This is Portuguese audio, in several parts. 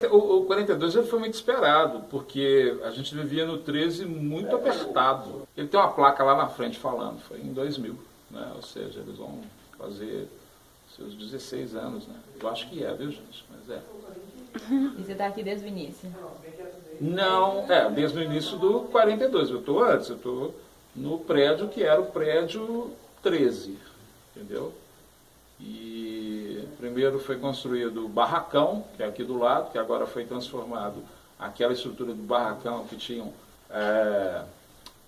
O 42 já foi muito esperado, porque a gente vivia no 13 muito apertado. Ele tem uma placa lá na frente falando, foi em 2000, né? Ou seja, eles vão fazer seus 16 anos, né? Eu acho que viu, gente? Mas é. E você está aqui desde o início? Não, desde o início do 42. Eu estou antes, eu estou no prédio que era o prédio 13, entendeu? E primeiro foi construído o barracão, que é aqui do lado, que agora foi transformado aquela estrutura do barracão que tinham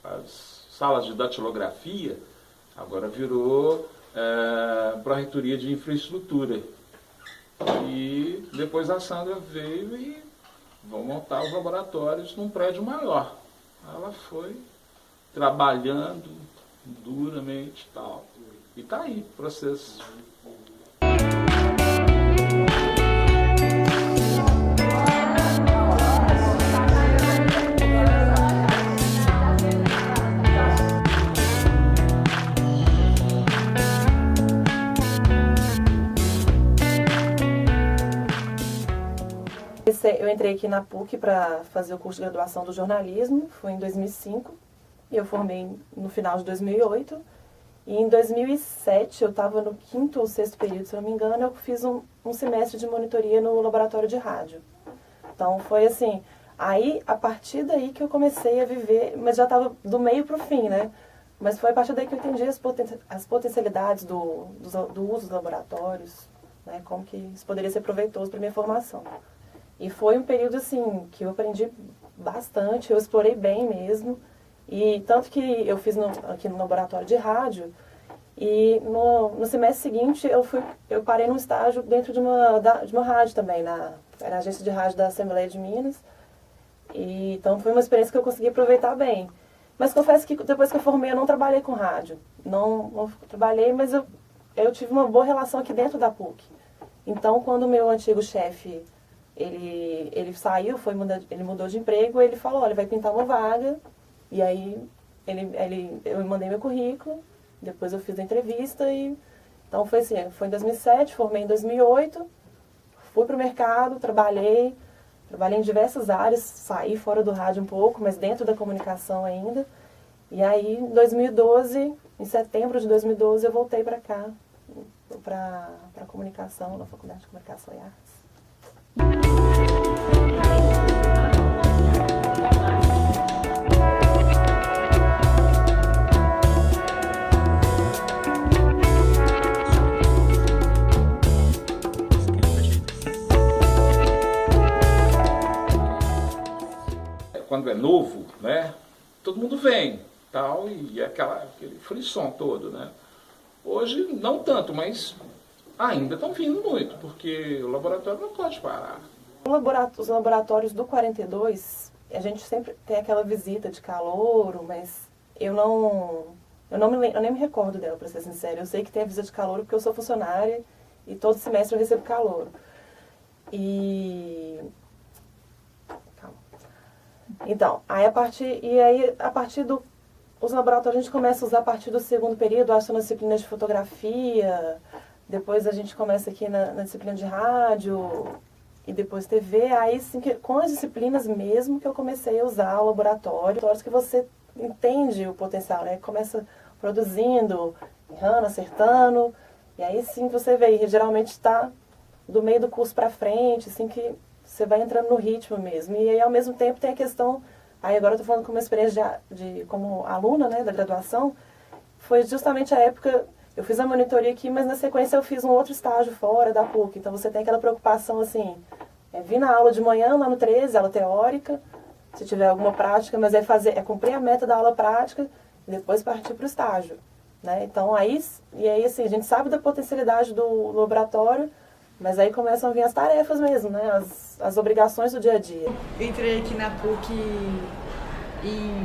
as salas de datilografia, agora virou Pró-Reitoria de Infraestrutura. E depois a Sandra veio e vão montar os laboratórios num prédio maior. Ela foi trabalhando duramente e tal. E está aí o processo. Eu entrei aqui na PUC para fazer o curso de graduação do jornalismo, foi em 2005, e eu formei no final de 2008. E em 2007, eu estava no 5º ou 6º período, se não me engano, eu fiz um semestre de monitoria no laboratório de rádio. Então foi assim, aí a partir daí que eu comecei a viver, mas já estava do meio para o fim, né? Mas foi a partir daí que eu entendi as potencialidades do uso dos laboratórios, né? Como que isso poderia ser proveitoso para a minha formação. E foi um período assim que eu aprendi bastante, eu explorei bem mesmo. E tanto que eu fiz aqui no laboratório de rádio, e no semestre seguinte eu parei num estágio dentro de uma rádio também, era a agência de rádio da Assembleia de Minas. E, então foi uma experiência que eu consegui aproveitar bem. Mas confesso que depois que eu formei eu não trabalhei com rádio. Não trabalhei, mas eu tive uma boa relação aqui dentro da PUC. Então quando o meu antigo chefe ele saiu, ele mudou de emprego, ele falou, olha, vai pintar uma vaga. E aí eu mandei meu currículo, depois eu fiz a entrevista e então foi assim, foi em 2007, formei em 2008, fui para o mercado, trabalhei em diversas áreas, saí fora do rádio um pouco, mas dentro da comunicação ainda. E aí em 2012, em setembro de 2012, eu voltei para cá, para comunicação, na Faculdade de Comunicação e Artes. Quando é novo, né, todo mundo vem, tal, e é aquele frisson todo, né. Hoje não tanto, mas ainda estão vindo muito, porque o laboratório não pode parar. Os laboratórios do 42, a gente sempre tem aquela visita de calouro, mas eu nem me recordo dela, para ser sincera. Eu sei que tem a visita de calouro porque eu sou funcionária e todo semestre eu recebo calouro. Então, os laboratórios a gente começa a usar a partir do 2º período, acho que na disciplina de fotografia, depois a gente começa aqui na disciplina de rádio e depois TV, aí sim, com as disciplinas mesmo que eu comecei a usar o laboratório, que você entende o potencial, né? Começa produzindo, errando, acertando, e aí sim você vê, geralmente está do meio do curso para frente, assim que você vai entrando no ritmo mesmo. E aí, ao mesmo tempo, tem a questão... Aí agora eu estou falando como experiência como aluna, né, da graduação. Foi justamente a época... Eu fiz a monitoria aqui, mas na sequência eu fiz um outro estágio fora da PUC. Então você tem aquela preocupação, assim... vir na aula de manhã, lá no 13, aula teórica. Se tiver alguma prática, mas cumprir a meta da aula prática e depois partir para o estágio. Né? Então, aí, assim, a gente sabe da potencialidade do laboratório, mas aí começam a vir as tarefas mesmo, né? As obrigações do dia a dia. Eu entrei aqui na PUC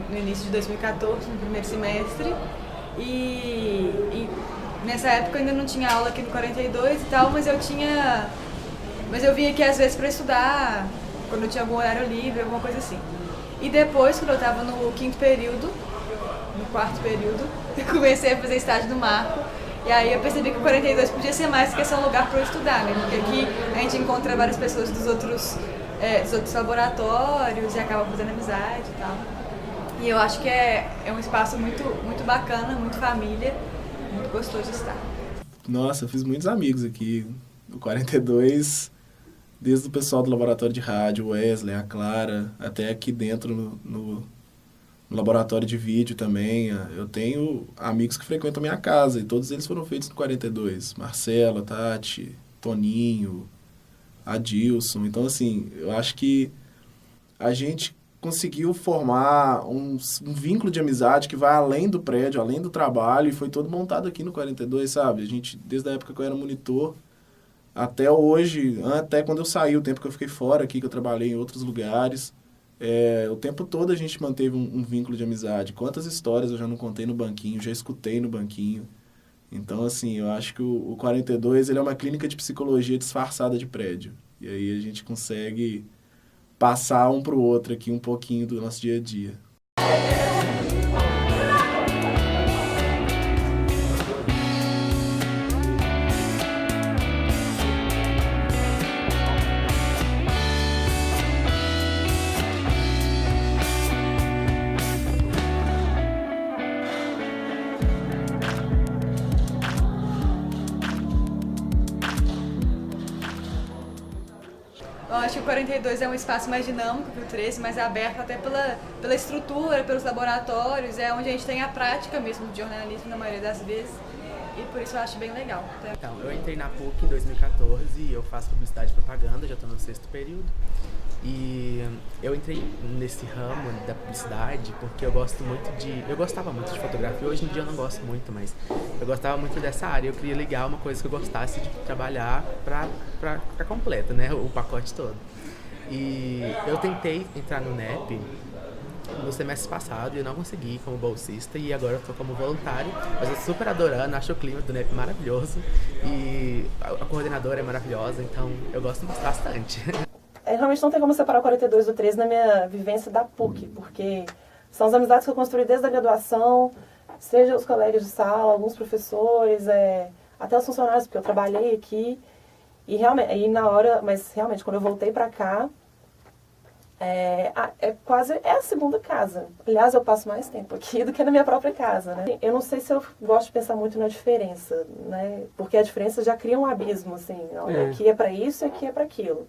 no início de 2014, no primeiro semestre, e nessa época eu ainda não tinha aula aqui no 42 e tal, mas eu vinha aqui às vezes para estudar, quando eu tinha algum horário livre, alguma coisa assim. E depois, quando eu estava no 5º período, no 4º período, eu comecei a fazer estágio no Marco. E aí eu percebi que o 42 podia ser mais que só um lugar para eu estudar, né? Porque aqui a gente encontra várias pessoas dos outros dos outros laboratórios e acaba fazendo amizade e tal. E eu acho que é um espaço muito, muito bacana, muito família, muito gostoso de estar. Nossa, eu fiz muitos amigos aqui no 42, desde o pessoal do laboratório de rádio, o Wesley, a Clara, até aqui dentro no laboratório de vídeo também. Eu tenho amigos que frequentam a minha casa e todos eles foram feitos no 42. Marcela, Tati, Toninho, Adilson. Então, assim, eu acho que a gente conseguiu formar um vínculo de amizade que vai além do prédio, além do trabalho, e foi todo montado aqui no 42, sabe? A gente, desde a época que eu era monitor até hoje, até quando eu saí, o tempo que eu fiquei fora aqui, que eu trabalhei em outros lugares, o tempo todo a gente manteve um vínculo de amizade. Quantas histórias eu já não contei no banquinho, já escutei no banquinho. Então, assim, eu acho que o 42 ele é uma clínica de psicologia disfarçada de prédio. E aí a gente consegue passar um para o outro aqui um pouquinho do nosso dia a dia. Eu acho que o 42 é um espaço mais dinâmico que o 13, mais aberto até pela estrutura, pelos laboratórios, é onde a gente tem a prática mesmo de jornalismo na maioria das vezes, e por isso eu acho bem legal. Então, eu entrei na PUC em 2014 e eu faço publicidade e propaganda, já estou no 6º período. E eu entrei nesse ramo da publicidade porque eu gostava muito de fotografia. Hoje em dia eu não gosto muito, mas eu gostava muito dessa área. Eu queria ligar uma coisa que eu gostasse de trabalhar para ficar completa, né, o pacote todo. E eu tentei entrar no NEP no semestre passado e eu não consegui como bolsista, e agora eu tô como voluntário, mas eu tô super adorando, acho o clima do NEP maravilhoso e a coordenadora é maravilhosa, então eu gosto bastante. Realmente não tem como separar o 42 do 13 na minha vivência da PUC, porque são as amizades que eu construí desde a graduação, seja os colegas de sala, alguns professores, até os funcionários, porque eu trabalhei aqui, e realmente, mas realmente quando eu voltei para cá, é a segunda casa. Aliás, eu passo mais tempo aqui do que na minha própria casa, né? Eu não sei se eu gosto de pensar muito na diferença, né? Porque a diferença já cria um abismo, assim, olha, aqui é para isso e aqui é para aquilo.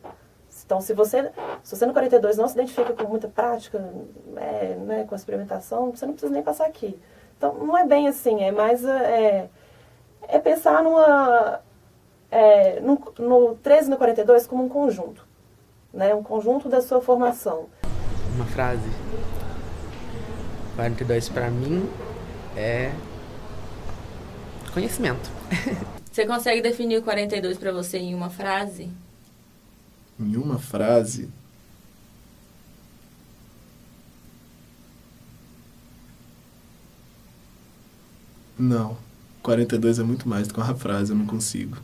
Então, se você no 42 não se identifica com muita prática, né, com experimentação, você não precisa nem passar aqui. Então, não é bem assim, é mais pensar no 13 e no 42 como um conjunto, né, um conjunto da sua formação. Uma frase. 42 para mim é conhecimento. Você consegue definir o 42 para você em uma frase? Em uma frase? Não. 42 é muito mais do que uma frase, eu não consigo.